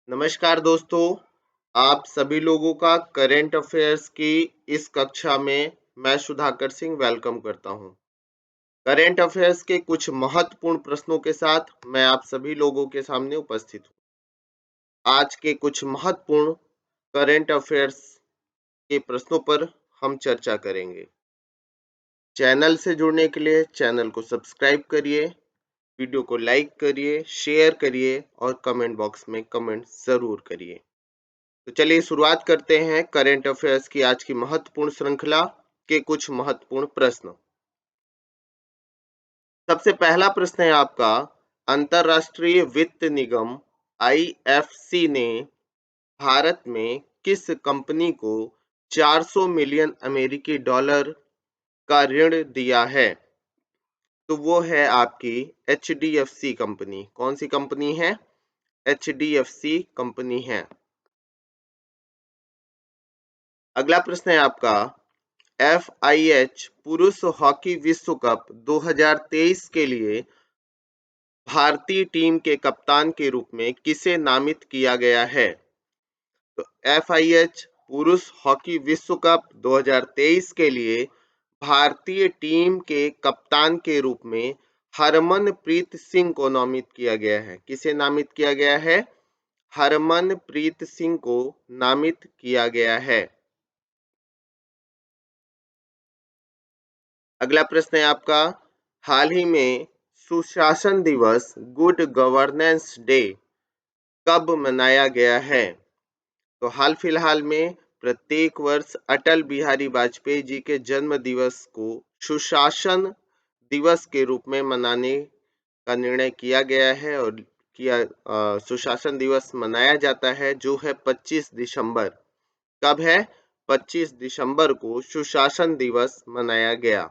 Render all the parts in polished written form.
नमस्कार दोस्तों, आप सभी लोगों का करंट अफेयर्स की इस कक्षा में मैं सुधाकर सिंह वेलकम करता हूं। करंट अफेयर्स के कुछ महत्वपूर्ण प्रश्नों के साथ मैं आप सभी लोगों के सामने उपस्थित हूं। आज के कुछ महत्वपूर्ण करंट अफेयर्स के प्रश्नों पर हम चर्चा करेंगे। चैनल से जुड़ने के लिए चैनल को सब्सक्राइब करिए, वीडियो को लाइक करिए, शेयर करिए और कमेंट बॉक्स में कमेंट जरूर करिए। तो चलिए शुरुआत करते हैं करंट अफेयर्स की आज की महत्वपूर्ण श्रृंखला के कुछ महत्वपूर्ण प्रश्न। सबसे पहला प्रश्न है आपका, अंतरराष्ट्रीय वित्त निगम आईएफसी ने भारत में किस कंपनी को 400 मिलियन अमेरिकी डॉलर का ऋण दिया है? तो वो है आपकी एचडीएफसी कंपनी। कौन सी कंपनी है? एचडीएफसी कंपनी है। अगला प्रश्न है आपका, FIH पुरुष हॉकी विश्व कप 2023 के लिए भारतीय टीम के कप्तान के रूप में किसे नामित किया गया है? तो FIH पुरुष हॉकी विश्व कप 2023 के लिए भारतीय टीम के कप्तान के रूप में हरमनप्रीत सिंह को नामित किया गया है। किसे नामित किया गया है? हरमनप्रीत सिंह को नामित किया गया है। अगला प्रश्न है आपका, हाल ही में सुशासन दिवस गुड गवर्नेंस डे कब मनाया गया है? तो हाल फिलहाल में प्रत्येक वर्ष अटल बिहारी वाजपेयी जी के जन्म दिवस को सुशासन दिवस के रूप में मनाने का निर्णय किया गया है और सुशासन दिवस मनाया जाता है जो है 25 दिसंबर। कब है? 25 दिसंबर को सुशासन दिवस मनाया गया।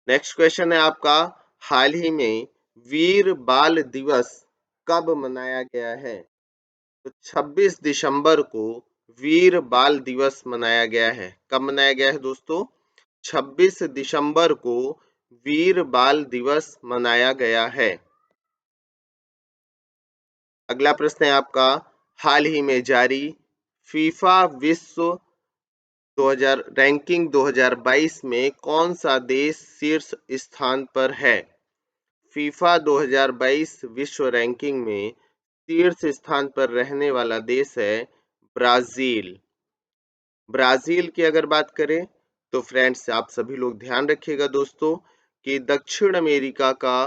नेक्स्ट क्वेश्चन है आपका, हाल ही में वीर बाल दिवस कब मनाया गया है? तो 26 दिसंबर को वीर बाल दिवस मनाया गया है। कब मनाया गया है दोस्तों? 26 दिसंबर को वीर बाल दिवस मनाया गया है। अगला प्रश्न है आपका, हाल ही में जारी फीफा विश्व 2000 रैंकिंग 2022 में कौन सा देश शीर्ष स्थान पर है? फीफा 2022 विश्व रैंकिंग में शीर्ष स्थान पर रहने वाला देश है ब्राजील। ब्राजील की अगर बात करें तो फ्रेंड्स आप सभी लोग ध्यान रखिएगा दोस्तों कि दक्षिण अमेरिका का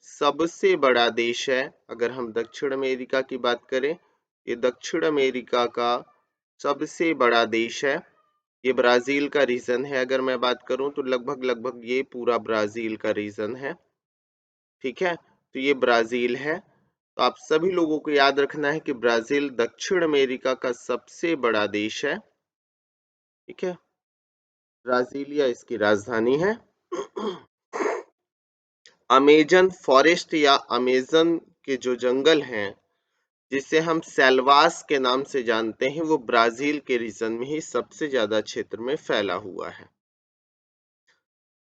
सबसे बड़ा देश है। अगर हम दक्षिण अमेरिका की बात करें, ये दक्षिण अमेरिका का सबसे बड़ा देश है। ये ब्राजील का रीजन है। अगर मैं बात करूं तो लगभग ये पूरा ब्राजील का रीजन है। ठीक है, तो ये ब्राजील है। तो आप सभी लोगों को याद रखना है कि ब्राजील दक्षिण अमेरिका का सबसे बड़ा देश है। ठीक है, ब्राजीलिया इसकी राजधानी है। अमेजन फॉरेस्ट या अमेजन के जो जंगल हैं जिसे हम सेल्वास के नाम से जानते हैं, वो ब्राजील के रीजन में ही सबसे ज्यादा क्षेत्र में फैला हुआ है।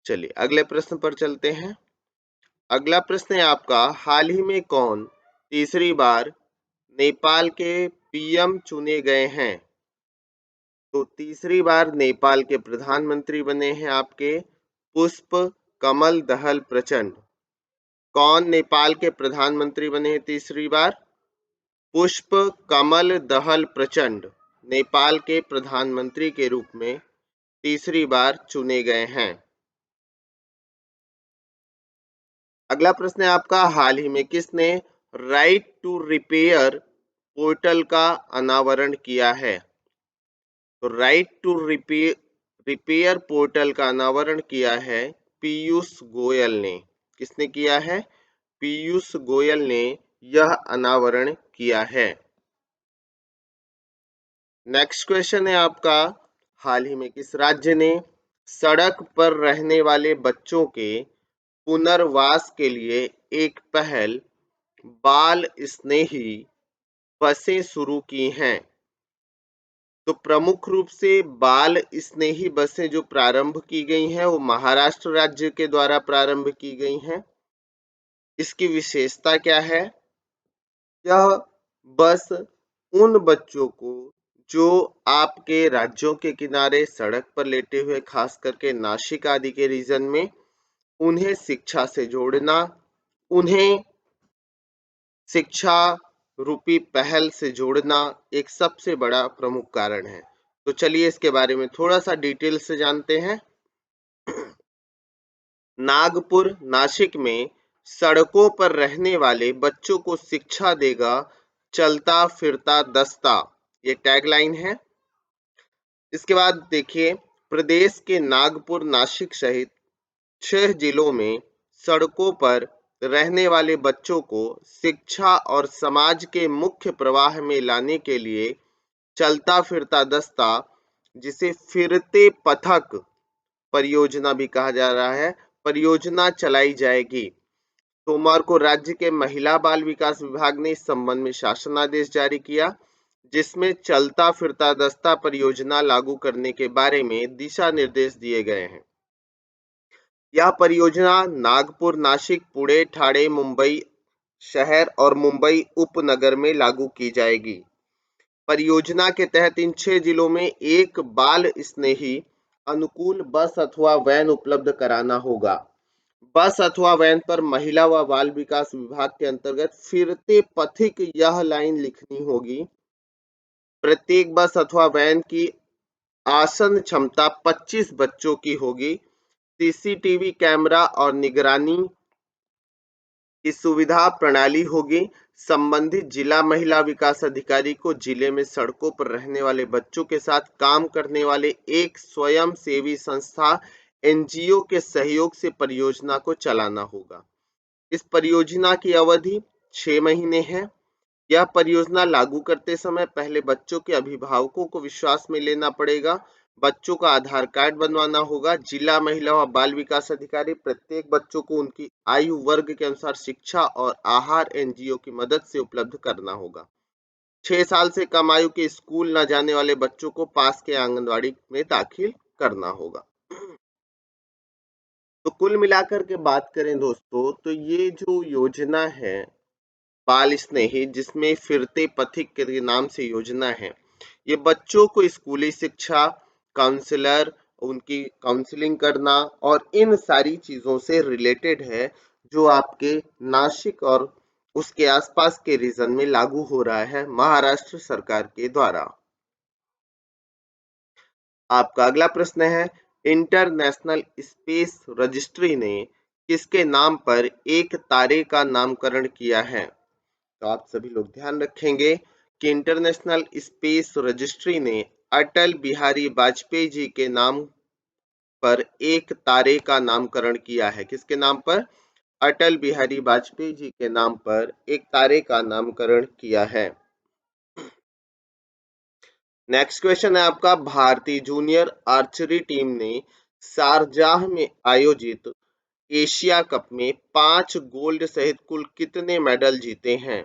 चलिए अगले प्रश्न पर चलते हैं। अगला प्रश्न है आपका, हाल ही में कौन तीसरी बार नेपाल के पीएम चुने गए हैं? तो तीसरी बार नेपाल के प्रधानमंत्री बने हैं आपके पुष्प कमल दहल प्रचंड। कौन नेपाल के प्रधानमंत्री बने हैं तीसरी बार? पुष्प कमल दहल प्रचंड नेपाल के प्रधानमंत्री के रूप में तीसरी बार चुने गए हैं। अगला प्रश्न है आपका, हाल ही में किसने राइट टू रिपेयर पोर्टल का अनावरण किया है? तो राइट टू रिपेयर पोर्टल का अनावरण किया है पीयूष गोयल ने। किसने किया है? पीयूष गोयल ने यह अनावरण किया है। नेक्स्ट क्वेश्चन है आपका, हाल ही में किस राज्य ने सड़क पर रहने वाले बच्चों के पुनर्वास के लिए एक पहल बाल स्नेही बसें शुरू की हैं? तो प्रमुख रूप से बाल स्नेही बसें जो प्रारंभ की गई हैं वो महाराष्ट्र राज्य के द्वारा प्रारंभ की गई हैं। इसकी विशेषता क्या है? यह बस उन बच्चों को जो आपके राज्यों के किनारे सड़क पर लेटे हुए, खास करके नासिक आदि के रीजन में, उन्हें शिक्षा से जोड़ना, उन्हें शिक्षा रूपी पहल से जोड़ना एक सबसे बड़ा प्रमुख कारण है। तो चलिए इसके बारे में थोड़ा सा डिटेल से जानते हैं। नागपुर, नासिक में सड़कों पर रहने वाले बच्चों को शिक्षा देगा चलता फिरता दस्ता, ये टैगलाइन है। इसके बाद देखिए, प्रदेश के नागपुर, नासिक सहित 6 जिलों में सड़कों पर रहने वाले बच्चों को शिक्षा और समाज के मुख्य प्रवाह में लाने के लिए चलता फिरता दस्ता, जिसे फिरते पथक परियोजना भी कहा जा रहा है, परियोजना चलाई जाएगी। सोमवार को राज्य के महिला बाल विकास विभाग ने इस संबंध में शासनादेश जारी किया, जिसमें चलता फिरता दस्ता परियोजना लागू करने के बारे में दिशा निर्देश दिए गए हैं। यह परियोजना नागपुर, नासिक, पुणे, ठाणे, मुंबई शहर और मुंबई उपनगर में लागू की जाएगी। परियोजना के तहत इन 6 जिलों में एक बाल स्नेही अनुकूल बस अथवा वैन उपलब्ध कराना होगा। बस अथवा वैन पर महिला व बाल विकास विभाग के अंतर्गत फिरते पथिक यह लाइन लिखनी होगी। प्रत्येक बस अथवा वैन की आसन क्षमता 25 बच्चों की होगी। सीसीटीवी कैमरा और निगरानी की सुविधा प्रणाली होगी। संबंधित जिला महिला विकास अधिकारी को जिले में सड़कों पर रहने वाले बच्चों के साथ काम करने वाले एक स्वयं सेवी संस्था एनजीओ के सहयोग से परियोजना को चलाना होगा। इस परियोजना की अवधि 6 महीने है। यह परियोजना लागू करते समय पहले बच्चों के अभिभावकों को विश्वास में लेना पड़ेगा। बच्चों का आधार कार्ड बनवाना होगा। जिला महिला व बाल विकास अधिकारी प्रत्येक बच्चों को उनकी आयु वर्ग के अनुसार शिक्षा और आहार एनजीओ की मदद से उपलब्ध करना होगा। 6 साल से कम आयु के स्कूल न जाने वाले बच्चों को पास के आंगनवाड़ी में दाखिल करना होगा। तो कुल मिलाकर के बात करें दोस्तों, तो ये जो योजना है बाल स्नेही, जिसमें फिरते पथिक के नाम से योजना है, ये बच्चों को स्कूली शिक्षा, काउंसलर, उनकी काउंसलिंग करना और इन सारी चीजों से रिलेटेड है, जो आपके नासिक और उसके आसपास के रीजन में लागू हो रहा है महाराष्ट्र सरकार के द्वारा। आपका अगला प्रश्न है, इंटरनेशनल स्पेस रजिस्ट्री ने किसके नाम पर एक तारे का नामकरण किया है? तो आप सभी लोग ध्यान रखेंगे कि इंटरनेशनल स्पेस रजिस्ट्री ने अटल बिहारी वाजपेयी जी के नाम पर एक तारे का नामकरण किया है। किसके नाम पर? अटल बिहारी वाजपेयी जी के नाम पर एक तारे का नामकरण किया है। नेक्स्ट क्वेश्चन है आपका, भारतीय जूनियर आर्चरी टीम ने शारजाह में आयोजित एशिया कप में 5 गोल्ड सहित कुल कितने मेडल जीते हैं?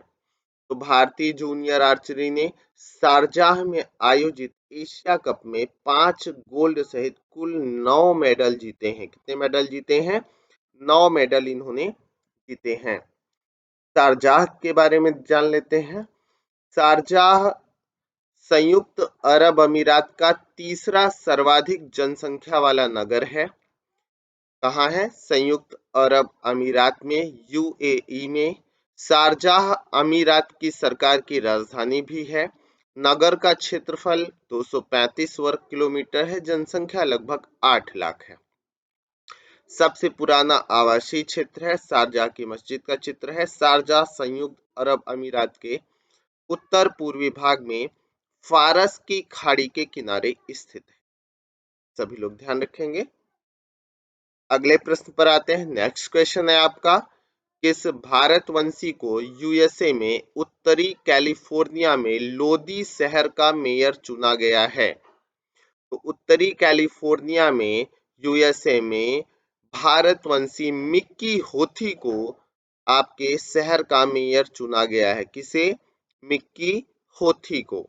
तो भारतीय जूनियर आर्चरी ने शारजाह में आयोजित एशिया कप में 5 गोल्ड सहित कुल 9 मेडल जीते हैं। कितने मेडल जीते हैं? 9 मेडल इन्होंने जीते हैं। शारजाह के बारे में जान लेते हैं। शारजाह संयुक्त अरब अमीरात का तीसरा सर्वाधिक जनसंख्या वाला नगर है। कहाँ है? संयुक्त अरब अमीरात में, यूएई में। शारजाह अमीरात की सरकार की राजधानी भी है। नगर का क्षेत्रफल 235 वर्ग किलोमीटर है। जनसंख्या लगभग 8 लाख है। सबसे पुराना आवासीय क्षेत्र है। शारजाह की मस्जिद का चित्र है। शारजाह संयुक्त अरब अमीरात के उत्तर पूर्वी भाग में फारस की खाड़ी के किनारे स्थित है। सभी लोग ध्यान रखेंगे। अगले प्रश्न पर आते हैं। नेक्स्ट क्वेश्चन है आपका, किस भारतवंशी को यूएसए में उत्तरी कैलिफोर्निया में लोदी शहर का मेयर चुना गया है? तो उत्तरी कैलिफोर्निया में यूएसए में भारतवंशी मिक्की होथी को आपके शहर का मेयर चुना गया है। किसे? मिक्की होथी को।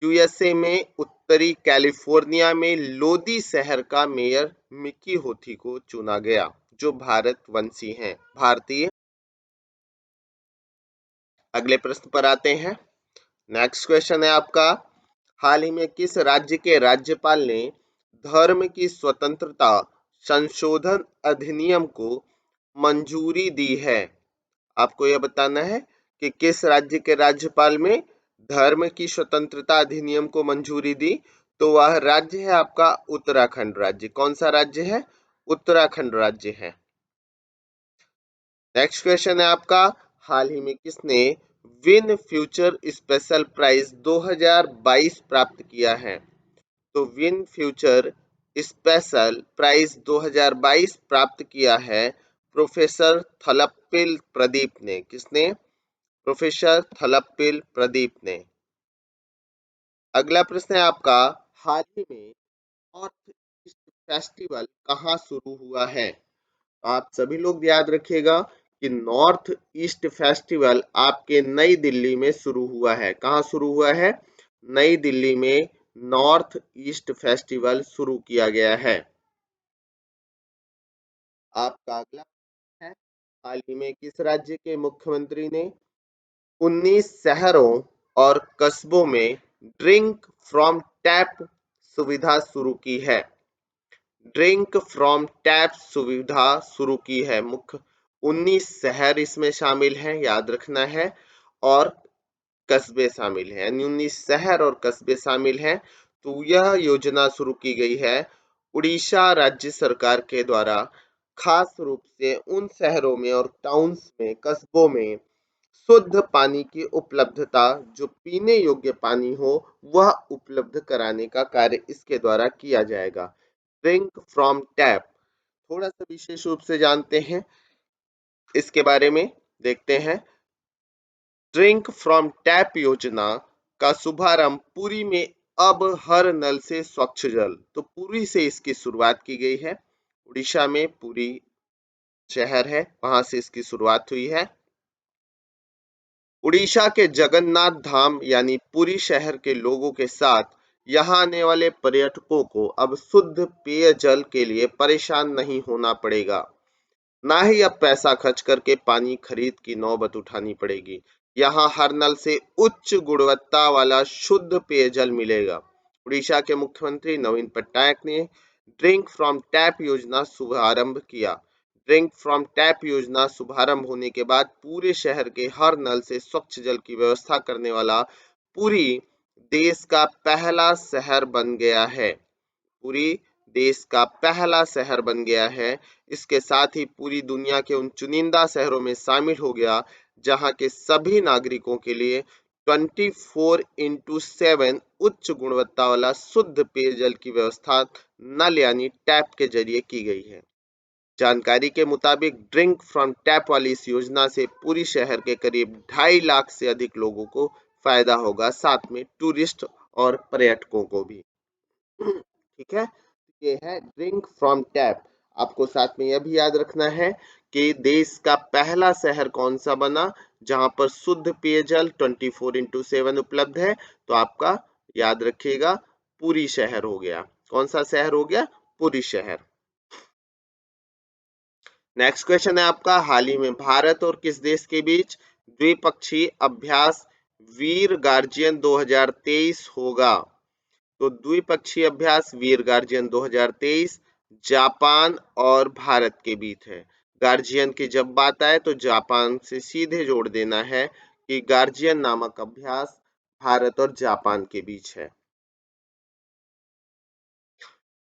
यूएसए में उत्तरी कैलिफोर्निया में लोदी शहर का मेयर मिक्की होथी को चुना गया, जो भारतवंशी हैं, भारतीय अगले प्रश्न पर आते हैं। नेक्स्ट क्वेश्चन है आपका, हाल ही में किस राज्य के राज्यपाल ने धर्म की स्वतंत्रता संशोधन अधिनियम को मंजूरी दी है? आपको यह बताना है कि किस राज्य के राज्यपाल में धर्म की स्वतंत्रता अधिनियम को मंजूरी दी। तो वह राज्य है आपका उत्तराखंड राज्य। कौन सा राज्य है? उत्तराखंड राज्य है। नेक्स्ट क्वेश्चन है आपका, हाल ही में किसने विन फ्यूचर स्पेशल प्राइज 2022 प्राप्त किया है? तो विन फ्यूचर स्पेशल प्राइज 2022 प्राप्त किया है प्रोफेसर थलप्पिल प्रदीप ने। किसने? प्रोफेसर थलप्पिल प्रदीप ने। अगला प्रश्न है आपका, हाल ही में नॉर्थ ईस्ट फेस्टिवल कहाँ शुरू हुआ है? आप सभी लोग याद रखिएगा कि नॉर्थ ईस्ट फेस्टिवल आपके नई दिल्ली में शुरू हुआ है। कहाँ शुरू हुआ है? नई दिल्ली में नॉर्थ ईस्ट फेस्टिवल शुरू किया गया है। आपका अगला है, हाल ही में किस राज्य के मुख्यमंत्री ने 19 शहरों और कस्बों में ड्रिंक फ्रॉम टैप सुविधा शुरू की है? ड्रिंक फ्रॉम टैप सुविधा शुरू की है। मुख्य 19 शहर इसमें शामिल हैं, याद रखना है, और कस्बे शामिल हैं, यानी 19 शहर और कस्बे शामिल हैं। तो यह योजना शुरू की गई है उड़ीसा राज्य सरकार के द्वारा, खास रूप से उन शहरों में और टाउन्स में, कस्बों में शुद्ध पानी की उपलब्धता, जो पीने योग्य पानी हो, वह उपलब्ध कराने का कार्य इसके द्वारा किया जाएगा। ड्रिंक फ्रॉम टैप, थोड़ा सा विशेष रूप से जानते हैं इसके बारे में, देखते हैं। ड्रिंक फ्रॉम टैप योजना का शुभारंभ पुरी में अब हर नल से स्वच्छ जल, तो पुरी से इसकी शुरुआत की गई है। उड़ीसा में पुरी शहर है, वहां से इसकी शुरुआत हुई है। उड़ीसा के जगन्नाथ धाम यानी पुरी शहर के लोगों के साथ यहाँ आने वाले पर्यटकों को अब शुद्ध पेयजल के लिए परेशान नहीं होना पड़ेगा, ना ही अब पैसा खर्च करके पानी खरीद की नौबत उठानी पड़ेगी। यहाँ हर नल से उच्च गुणवत्ता वाला शुद्ध पेयजल मिलेगा। उड़ीसा के मुख्यमंत्री नवीन पटनायक ने ड्रिंक फ्रॉम टैप योजना शुभारंभ किया। ड्रिंक फ्रॉम टैप योजना शुभारंभ होने के बाद पूरे शहर के हर नल से स्वच्छ जल की व्यवस्था करने वाला पुरी देश का पहला शहर बन गया है। पूरी देश का पहला शहर बन गया है। इसके साथ ही पूरी दुनिया के उन चुनिंदा शहरों में शामिल हो गया जहां के सभी नागरिकों के लिए 24x7 उच्च गुणवत्ता वाला शुद्ध पेयजल की व्यवस्था नल यानी टैप के जरिए की गई है। जानकारी के मुताबिक ड्रिंक फ्रॉम टैप वाली इस योजना से पूरी शहर के करीब 2.5 लाख से अधिक लोगों को फायदा होगा, साथ में टूरिस्ट और पर्यटकों को भी। ठीक है, ये है ड्रिंक फ्रॉम टैप। आपको साथ में यह भी याद रखना है कि देश का पहला शहर कौन सा बना जहां पर शुद्ध पेयजल 24x7 उपलब्ध है। तो आपका याद रखिएगा पुरी शहर हो गया। कौन सा शहर हो गया? पुरी शहर। नेक्स्ट क्वेश्चन है आपका, हाल ही में भारत और किस देश के बीच द्विपक्षीय अभ्यास वीर गार्जियन 2023 होगा? तो द्विपक्षीय अभ्यास वीर गार्जियन 2023 जापान और भारत के बीच है। गार्जियन की जब बात आए तो जापान से सीधे जोड़ देना है कि गार्जियन नामक अभ्यास भारत और जापान के बीच है।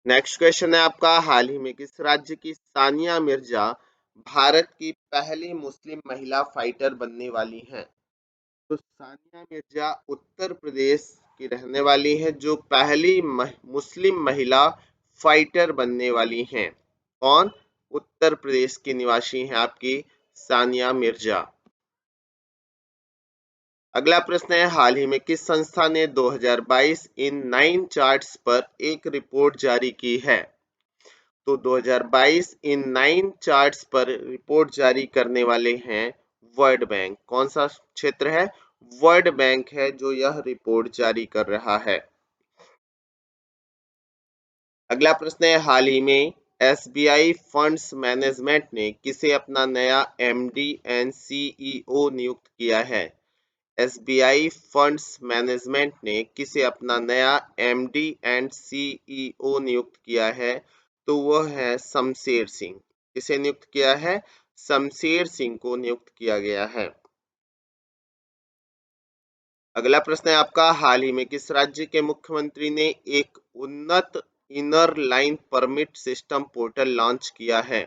नेक्स्ट क्वेश्चन है आपका, हाल ही में किस राज्य की सानिया मिर्जा भारत की पहली मुस्लिम महिला फाइटर बनने वाली हैं? तो सानिया मिर्जा उत्तर प्रदेश की रहने वाली है, जो पहली मुस्लिम महिला फाइटर बनने वाली हैं। कौन? उत्तर प्रदेश की निवासी हैं आपकी सानिया मिर्जा। अगला प्रश्न है, हाल ही में किस संस्था ने 2022 इन 9 चार्ट्स पर एक रिपोर्ट जारी की है? तो 2022 इन 9 चार्ट्स पर रिपोर्ट जारी करने वाले हैं वर्ल्ड बैंक। कौन सा क्षेत्र है? वर्ल्ड बैंक है जो यह रिपोर्ट जारी कर रहा है। अगला प्रश्न है, हाल ही में एसबीआई फंड्स मैनेजमेंट ने किसे अपना नया एमडी एंड सीईओ नियुक्त किया है? एसबीआई फंड्स मैनेजमेंट ने किसे अपना नया एमडी एंड सीईओ नियुक्त किया है? तो वह है शमशेर सिंह। किसे नियुक्त किया है? शमशेर सिंह को नियुक्त किया गया है। अगला प्रश्न है आपका, हाल ही में किस राज्य के मुख्यमंत्री ने एक उन्नत inner line permit system portal launch किया है?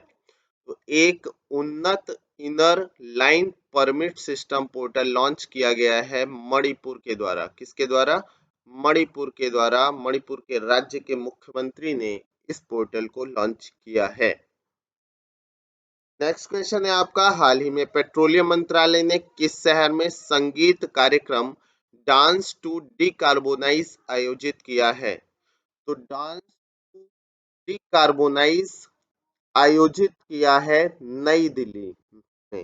तो एक उन्नत inner line permit system portal launch किया गया है मणिपुर के द्वारा। किसके द्वारा? मणिपुर के द्वारा। मणिपुर के राज्य के मुख्यमंत्री ने इस पोर्टल को लॉन्च किया है। नेक्स्ट क्वेश्चन है आपका, हाल ही में पेट्रोलियम मंत्रालय ने किस शहर में संगीत कार्यक्रम डांस टू डिकार्बोनाइज आयोजित किया है? तो डांस टू डिकार्बोनाइज आयोजित किया है नई दिल्ली में।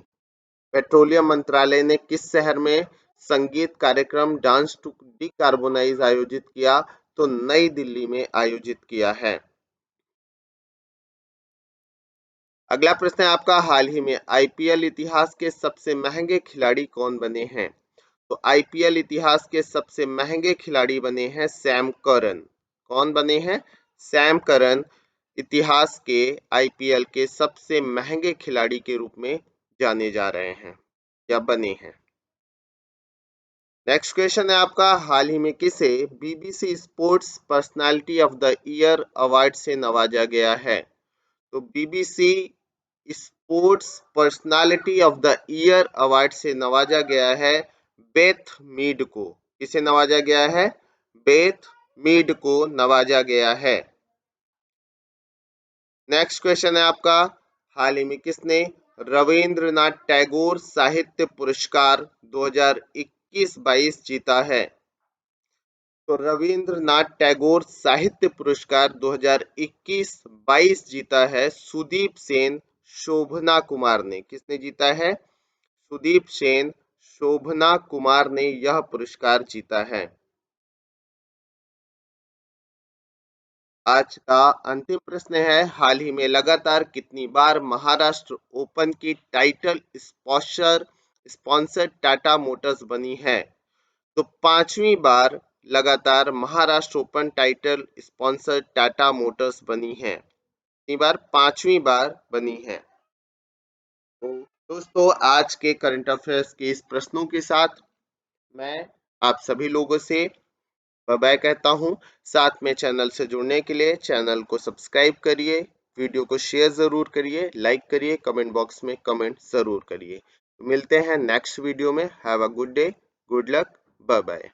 पेट्रोलियम मंत्रालय ने किस शहर में संगीत कार्यक्रम डांस टू डिकार्बोनाइज आयोजित किया? तो नई दिल्ली में आयोजित किया है। अगला प्रश्न है आपका, हाल ही में आईपीएल इतिहास के सबसे महंगे खिलाड़ी कौन बने हैं? तो आईपीएल इतिहास के सबसे महंगे खिलाड़ी बने हैं सैम करन। कौन बने हैं? सैम करन इतिहास के आईपीएल के सबसे महंगे खिलाड़ी के रूप में जाने जा रहे हैं या बने हैं। नेक्स्ट क्वेश्चन है आपका, हाल ही में किसे BBC sports personality of the year award से नवाजा गया है? तो BBC sports personality of the year award से नवाजा गया है बेथ मीड को। किसे नवाजा गया है? बेथ मीड को नवाजा गया है। नेक्स्ट क्वेश्चन है आपका, हाल ही में किसने रविंद्रनाथ टैगोर साहित्य पुरस्कार 2021-22 जीता है? तो रविंद्रनाथ टैगोर साहित्य पुरस्कार 2021-22 जीता है सुदीप सेन शोभना कुमार ने। किसने जीता है? सुदीप सेन शोभना कुमार ने यह पुरस्कार जीता है। आज का अंतिम प्रश्न है, हाल ही में लगातार कितनी बार महाराष्ट्र ओपन की टाइटल स्पॉन्सर टाटा मोटर्स बनी है? तो 5वीं बार लगातार Maharashtra open title sponsor Tata Motors बनी है। कितनी बार? 5वीं बार बनी है। तो दोस्तों, आज के करंट अफेयर्स के इस प्रश्नों के साथ मैं आप सभी लोगों से बाय बाय कहता हूँ। साथ में चैनल से जुड़ने के लिए चैनल को सब्सक्राइब करिए, वीडियो को शेयर जरूर करिए, लाइक करिए, कमेंट बॉक्स में कमेंट जरूर करिए। मिलते हैं नेक्स्ट वीडियो में। Have a good day, good luck, bye bye.